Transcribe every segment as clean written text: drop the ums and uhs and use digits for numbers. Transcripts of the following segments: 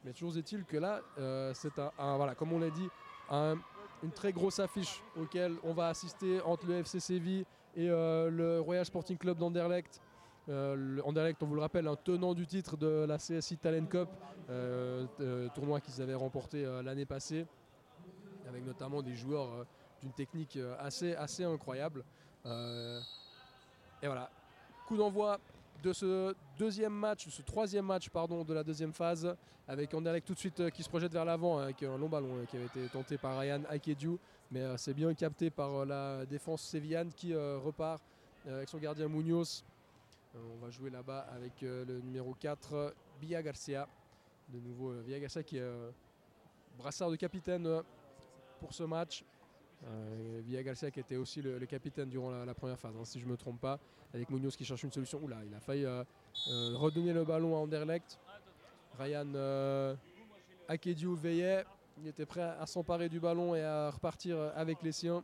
Mais toujours est-il que là, c'est voilà, comme on l'a dit, une très grosse affiche auquel on va assister entre le FC Séville et le Royal Sporting Club d'Anderlecht. Anderlecht, on vous le rappelle, un tenant du titre de la CSI Talent Cup, tournoi qu'ils avaient remporté l'année passée, avec notamment des joueurs d'une technique assez incroyable. Et voilà, coup d'envoi de ce troisième match de la deuxième phase, avec Anderlecht tout de suite qui se projette vers l'avant avec un long ballon qui avait été tenté par Ryan Akedju, mais c'est bien capté par la défense sévillane qui repart avec son gardien Munoz. On va jouer là-bas avec le numéro 4, Villa Garcia. De nouveau, Villa Garcia qui est brassard de capitaine pour ce match. Villa Garcia qui était aussi le capitaine durant la première phase, si je ne me trompe pas, avec Munoz qui cherche une solution. Oula, il a failli redonner le ballon à Anderlecht. Ryan Akedju veillait, il était prêt à s'emparer du ballon et à repartir avec les siens.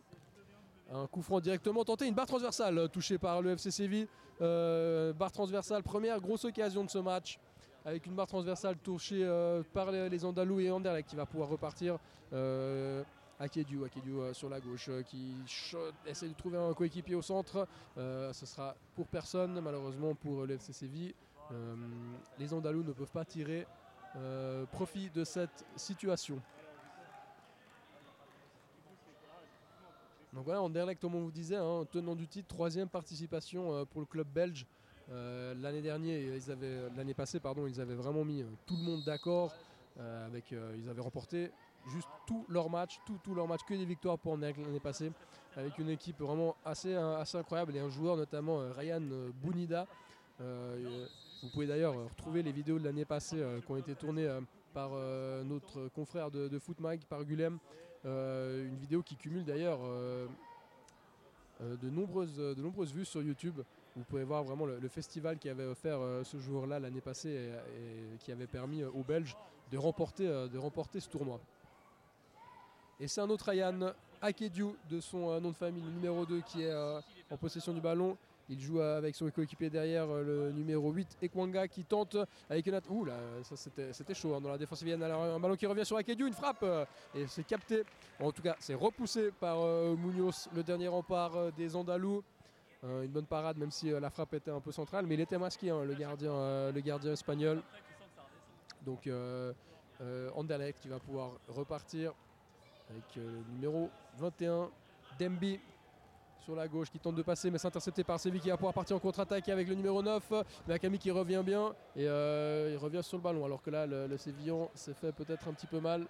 Un coup franc directement tenté, une barre transversale touchée par le FC Séville. Barre transversale, première grosse occasion de ce match, avec une barre transversale touchée par les Andalous et Anderlecht qui va pouvoir repartir. Akedju sur la gauche qui essaie de trouver un coéquipier au centre. Ce sera pour personne malheureusement pour le FC Séville. Les Andalous ne peuvent pas tirer profit de cette situation. Donc voilà, Anderlecht, comme on vous disait, tenant du titre, troisième participation pour le club belge. L'année passée, ils avaient vraiment mis tout le monde d'accord. Ils avaient remporté juste tous leurs matchs, que des victoires pour Anderlecht l'année passée, avec une équipe vraiment assez incroyable et un joueur notamment Ryan Bounida. Vous pouvez d'ailleurs retrouver les vidéos de l'année passée qui ont été tournées par notre confrère de Footmag, par Gulem. Une vidéo qui cumule d'ailleurs de nombreuses vues sur YouTube. Vous pouvez voir vraiment le festival qui avait offert ce jour-là l'année passée et qui avait permis aux Belges de remporter ce tournoi. Et c'est un autre Ryan Akedju de son nom de famille, le numéro 2 qui est en possession du ballon. Il joue avec son coéquipier derrière, le numéro 8, Ekwanga, qui tente avec une... Ouh là, ça c'était chaud dans la défense sévillaine. Alors un ballon qui revient sur Akedju, une frappe, et c'est capté. En tout cas, c'est repoussé par Munoz, le dernier rempart des Andalous. Une bonne parade, même si la frappe était un peu centrale, mais il était masqué, le gardien espagnol. Donc Anderlecht qui va pouvoir repartir avec le numéro 21, Demby, sur la gauche qui tente de passer, mais c'est intercepté par Séville qui va pouvoir partir en contre-attaque avec le numéro 9, Nakami qui revient bien et il revient sur le ballon, alors que là le Sévillan s'est fait peut-être un petit peu mal.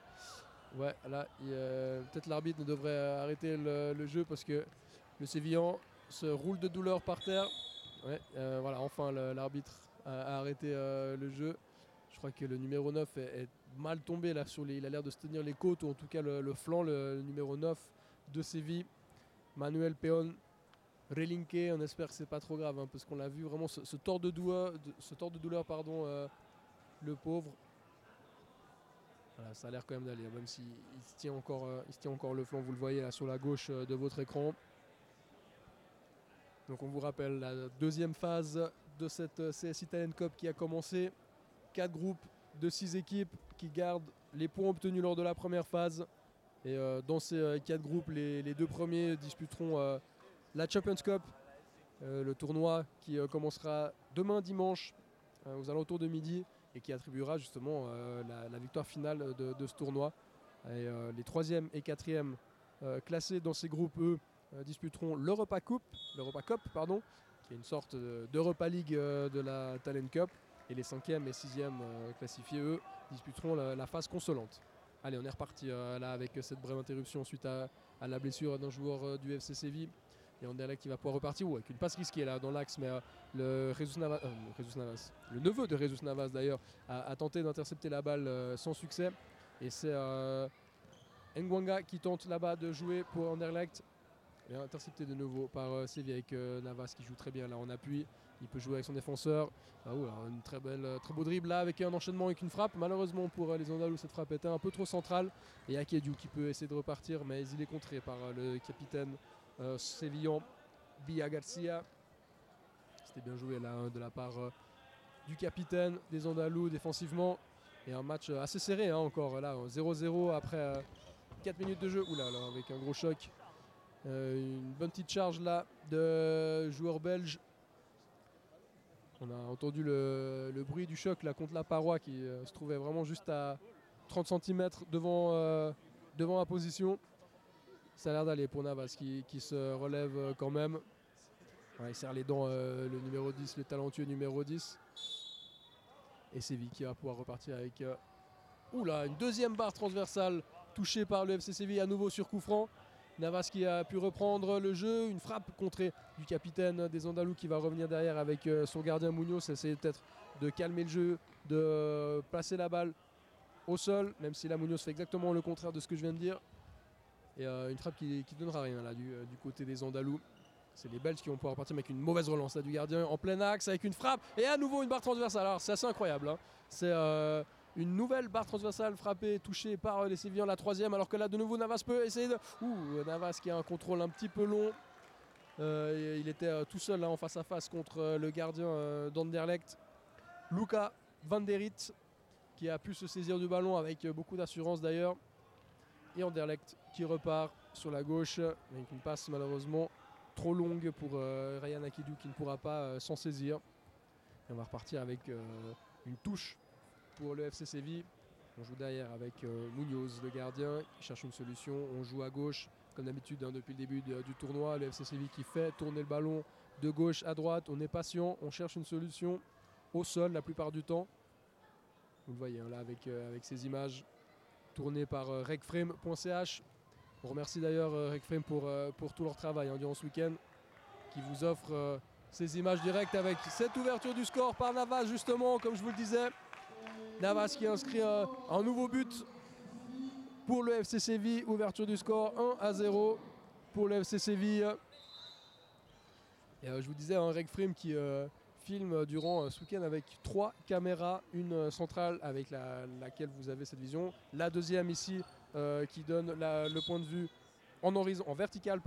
Ouais, là peut-être l'arbitre ne devrait arrêter le jeu parce que le Sévillan se roule de douleur par terre. Ouais, voilà, enfin l'arbitre a arrêté le jeu. Je crois que le numéro 9 est mal tombé là il a l'air de se tenir les côtes, ou en tout cas le flanc, le numéro 9 de Séville, Manuel Peón Relinque. On espère que c'est pas trop grave, parce qu'on l'a vu vraiment ce tort de douleur, le pauvre. Voilà, ça a l'air quand même d'aller, même s'il se tient encore le flanc, vous le voyez là sur la gauche de votre écran. Donc on vous rappelle la deuxième phase de cette CSI Talent Cup qui a commencé. 4 groupes de 6 équipes qui gardent les points obtenus lors de la première phase. Et dans ces 4 groupes, les 2 premiers disputeront la Champions Cup, le tournoi qui commencera demain dimanche aux alentours de midi et qui attribuera justement la victoire finale de ce tournoi. Et les 3e et 4e classés dans ces groupes, eux, disputeront l'Europa Cup, qui est une sorte d'Europa League de la Talent Cup. Et les 5e et 6e classifiés, eux, disputeront la phase consolante. Allez, on est reparti là avec cette brève interruption suite à la blessure d'un joueur du FC Séville. Et Anderlecht qui va pouvoir repartir avec une passe risquée là dans l'axe, mais le neveu de Jesus Navas d'ailleurs a tenté d'intercepter la balle sans succès. Et c'est Ngwanga qui tente là-bas de jouer pour Anderlecht. Et intercepté de nouveau par Séville avec Navas qui joue très bien là en appui. Il peut jouer avec son défenseur. Un très beau dribble là avec un enchaînement avec une frappe. Malheureusement pour les Andalous, cette frappe était un peu trop centrale. Et Akedju qui peut essayer de repartir, mais il est contré par le capitaine sévillan, Villa Garcia. C'était bien joué là de la part du capitaine des Andalous défensivement. Et un match assez serré hein, encore, là, 0-0 après 4 minutes de jeu. Oula, là, avec un gros choc. Une bonne petite charge là de joueur belge. On a entendu le bruit du choc là, contre la paroi qui se trouvait vraiment juste à 30 cm devant la position. Ça a l'air d'aller pour Navas qui se relève quand même. Ouais, il serre les dents le numéro 10, le talentueux numéro 10. Et Séville qui va pouvoir repartir avec oula, une deuxième barre transversale touchée par le FC Séville à nouveau sur coup franc. Navas qui a pu reprendre le jeu, une frappe contrée du capitaine des Andalous qui va revenir derrière avec son gardien Munoz, essayer peut-être de calmer le jeu, de placer la balle au sol, même si là Munoz fait exactement le contraire de ce que je viens de dire. Et une frappe qui ne donnera rien là du côté des Andalous. C'est les Belges qui vont pouvoir partir avec une mauvaise relance là, du gardien en plein axe avec une frappe et à nouveau une barre transversale. Alors c'est assez incroyable. Hein. C'est une nouvelle barre transversale frappée, touchée par les Sévillans, la troisième. Alors que là de nouveau Navas peut essayer de... Navas qui a un contrôle un petit peu long. Il était tout seul là, en face à face contre le gardien d'Anderlecht. Luca van der Riet qui a pu se saisir du ballon avec beaucoup d'assurance d'ailleurs. Et Anderlecht qui repart sur la gauche avec une passe malheureusement trop longue pour Ryan Akidou qui ne pourra pas s'en saisir. Et on va repartir avec une touche pour le FC Séville. On joue derrière avec Munoz, le gardien, qui cherche une solution. On joue à gauche, comme d'habitude hein, depuis le début du tournoi. Le FC Séville qui fait tourner le ballon de gauche à droite. On est patient, on cherche une solution au sol la plupart du temps. Vous le voyez hein, là avec ces images tournées par regframe.ch. On remercie d'ailleurs Regframe pour tout leur travail hein, durant ce week-end, qui vous offre ces images directes avec cette ouverture du score par Navas justement, comme je vous le disais. Navas qui inscrit un nouveau but pour le FC Séville, ouverture du score 1-0 pour le FC Séville. Et je vous disais un Regframe qui filme durant ce week-end avec 3 caméras, une centrale avec laquelle vous avez cette vision, la deuxième ici qui donne le point de vue en vertical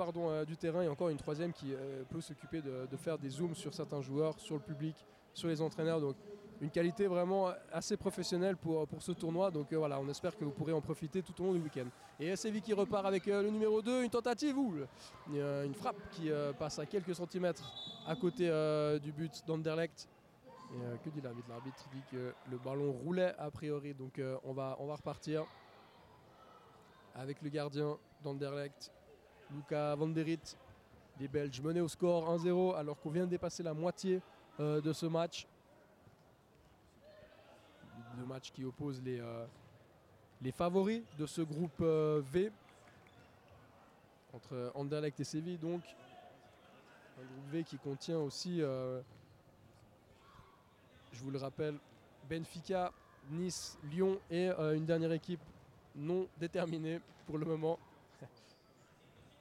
du terrain, et encore une troisième qui peut s'occuper de faire des zooms sur certains joueurs, sur le public, sur les entraîneurs. Donc une qualité vraiment assez professionnelle pour ce tournoi. Donc voilà, on espère que vous pourrez en profiter tout au long du week-end. Et Séville qui repart avec le numéro 2, une tentative ou une frappe qui passe à quelques centimètres à côté du but d'Anderlecht. Et que dit l'arbitre? L'arbitre dit que le ballon roulait a priori, donc on va repartir avec le gardien d'Anderlecht, Luca van der Riet. Les Belges menés au score 1-0 alors qu'on vient de dépasser la moitié de ce match. Le match qui oppose les favoris de ce groupe V entre Anderlecht et Séville, donc un groupe V qui contient aussi, je vous le rappelle, Benfica, Nice, Lyon et une dernière équipe non déterminée pour le moment.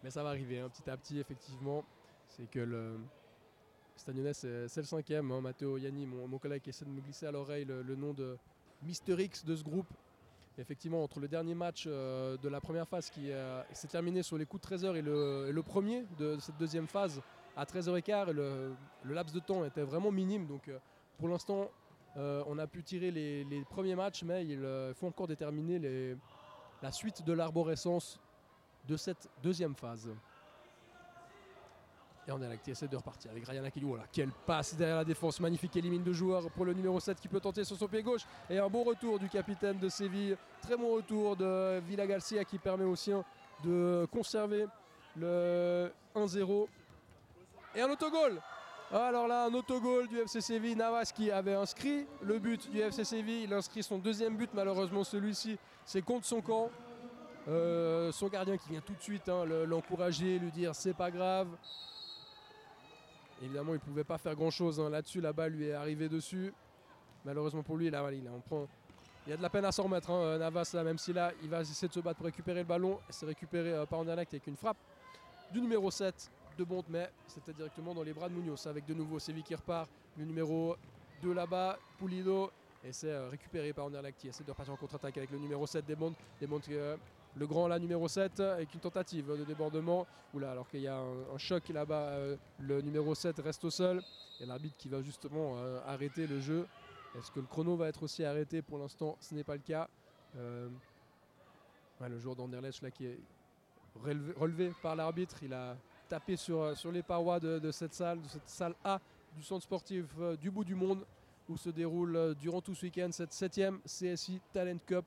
Mais ça va arriver hein, petit à petit effectivement. C'est que le Stade Lyonnais c'est le 5e. Hein. Matteo Yanni, mon collègue, essaie de me glisser à l'oreille le nom de Mister X de ce groupe. Et effectivement, entre le dernier match de la première phase qui s'est terminé sur les coups de 13h et le premier de cette deuxième phase à 13h15, le laps de temps était vraiment minime. Donc pour l'instant, on a pu tirer les premiers matchs, mais il faut encore déterminer la suite de l'arborescence de cette deuxième phase. Et Anderlecht qui essaie de repartir avec Ryan Akilou. Voilà, quelle passe derrière la défense, magnifique, élimine 2 joueurs pour le numéro 7 qui peut tenter sur son pied gauche. Et un bon retour du capitaine de Séville, très bon retour de Villa Garcia qui permet aux siens de conserver le 1-0. Et un autogol. Alors là, un autogol du FC Séville. Navas qui avait inscrit le but du FC Séville. Il inscrit son deuxième but, malheureusement celui-ci, c'est contre son camp. Son gardien qui vient tout de suite l'encourager, lui dire c'est pas grave. Évidemment, il ne pouvait pas faire grand-chose hein. Là-dessus. La balle lui est arrivée dessus. Malheureusement pour lui, là, il y a de la peine à s'en remettre. Hein. Navas, là, même si là, il va essayer de se battre pour récupérer le ballon. C'est récupéré par Anderlecht avec une frappe du numéro 7 de Bonte, mais c'était directement dans les bras de Munoz. Avec de nouveau Séville qui repart. Le numéro 2 là-bas, Pulido. Et c'est récupéré par Anderlecht qui essaie de repartir en contre-attaque avec le numéro 7 des Bonte. Le grand là, numéro 7, avec une tentative de débordement. Oula, alors qu'il y a un choc là-bas, le numéro 7 reste au sol. Et l'arbitre qui va justement arrêter le jeu. Est-ce que le chrono va être aussi arrêté? Pour l'instant, ce n'est pas le cas. Le joueur d'Anderlecht là qui est relevé par l'arbitre, il a tapé sur les parois de cette salle A du centre sportif du bout du monde où se déroule durant tout ce week-end cette 7e CSI Talent Cup.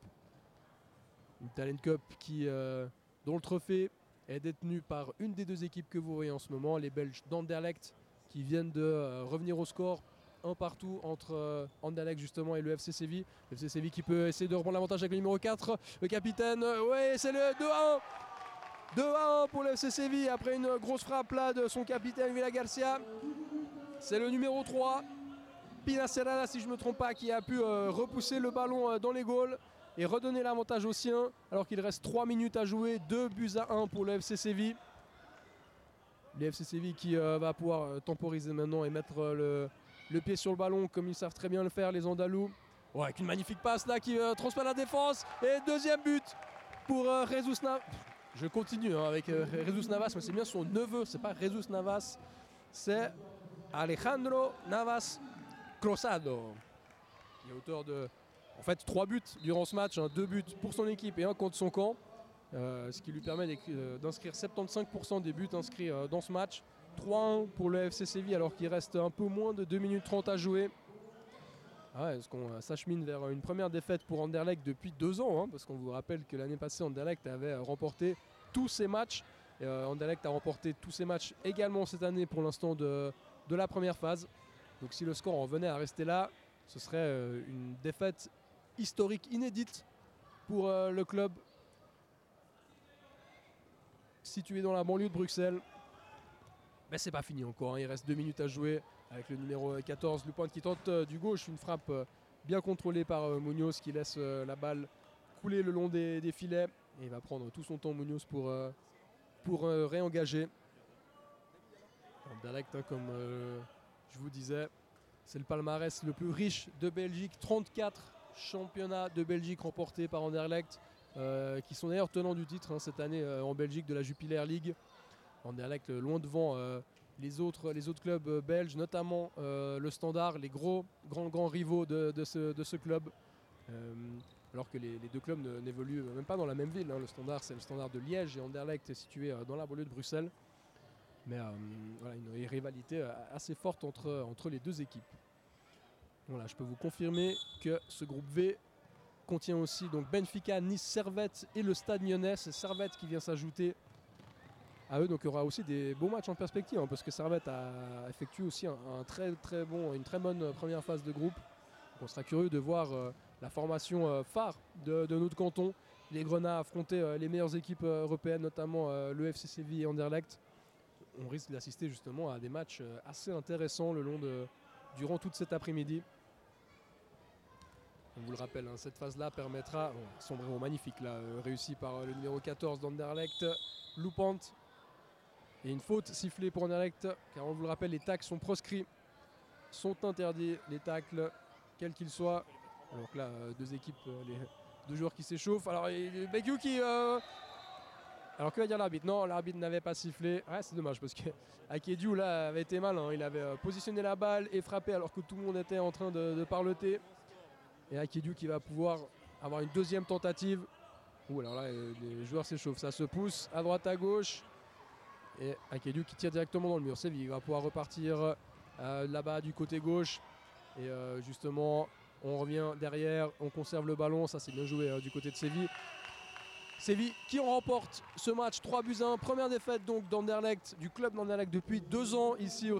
Une Talent Cup dont le trophée est détenu par une des deux équipes que vous voyez en ce moment, les Belges d'Anderlecht, qui viennent de revenir au score un partout entre Anderlecht justement et le FC Séville. Le FC Séville qui peut essayer de reprendre l'avantage avec le numéro 4, le capitaine. Ouais, c'est le 2-1. 2-1 pour le FC Séville après une grosse frappe là de son capitaine Villa Garcia. C'est le numéro 3, Pina Serrada si je ne me trompe pas, qui a pu repousser le ballon dans les goals et redonner l'avantage aux siens alors qu'il reste 3 minutes à jouer. 2-1 pour le FC Séville. Le FC Séville qui va pouvoir temporiser maintenant et mettre le pied sur le ballon comme ils savent très bien le faire les Andalous. Ouais, avec une magnifique passe là qui transmet la défense. Et deuxième but pour Jesus Navas. Je continue avec Jesus Navas, mais c'est bien son neveu, c'est pas Jesus Navas, c'est Alejandro Navas Cruzado. Il est auteur de 3 buts durant ce match, 2 buts pour son équipe et 1 contre son camp. Ce qui lui permet d'inscrire 75% des buts inscrits dans ce match. 3-1 pour le FC Séville alors qu'il reste un peu moins de 2 minutes 30 à jouer. Est-ce qu'on s'achemine vers une première défaite pour Anderlecht depuis 2 ans, parce qu'on vous rappelle que l'année passée Anderlecht avait remporté tous ses matchs. Anderlecht a remporté tous ses matchs également cette année pour l'instant de la première phase. Donc si le score en venait à rester là, ce serait une défaite historique inédite pour le club situé dans la banlieue de Bruxelles. Mais c'est pas fini encore, il reste 2 minutes à jouer avec le numéro 14, Lupin qui tente du gauche, une frappe bien contrôlée par Munoz qui laisse la balle couler le long des filets. Et il va prendre tout son temps Munoz pour réengager. Anderlecht, comme je vous disais, c'est le palmarès le plus riche de Belgique. 34 championnats de Belgique remportés par Anderlecht, qui sont d'ailleurs tenants du titre cette année en Belgique de la Jupiler League. Anderlecht loin devant les autres clubs belges, notamment le Standard, les grands rivaux de ce club. Alors que les deux clubs n'évoluent même pas dans la même ville. Le Standard, c'est le Standard de Liège et Anderlecht est situé dans la banlieue de Bruxelles. Mais une rivalité assez forte entre les deux équipes. Voilà, je peux vous confirmer que ce groupe V contient aussi donc Benfica, Nice, Servette et le Stade Lyonnais. C'est Servette qui vient s'ajouter à eux, donc il y aura aussi des beaux matchs en perspective, parce que Servette a effectué aussi une très bonne première phase de groupe. Donc on sera curieux de voir la formation phare de notre canton, les Grenats affronter les meilleures équipes européennes, notamment le FC Séville et Anderlecht. On risque d'assister justement à des matchs assez intéressants durant toute cet après-midi. On vous le rappelle, cette phase-là permettra, sombrero magnifique là, réussi par le numéro 14 d'Anderlecht, Loupant. Et une faute sifflée pour Anderlecht, car on vous le rappelle, les tacles sont proscrits, sont interdits, les tacles, quels qu'ils soient. Donc là, deux équipes, les deux joueurs qui s'échauffent. Alors, Bekiou qui... Alors que va dire l'arbitre? Non, l'arbitre n'avait pas sifflé. Ouais, c'est dommage parce que Akédiou là avait été mal. Il avait positionné la balle et frappé alors que tout le monde était en train de parloter. Et Akédiou qui va pouvoir avoir une deuxième tentative. Alors là, les joueurs s'échauffent. Ça se pousse à droite, à gauche. Et Akédiou qui tire directement dans le mur. Séville va pouvoir repartir là-bas du côté gauche. Et justement, on revient derrière. On conserve le ballon. Ça, c'est bien joué du côté de Séville. Séville qui remporte ce match 3-1. Première défaite donc d'Anderlecht, du club d'Anderlecht depuis 2 ans ici au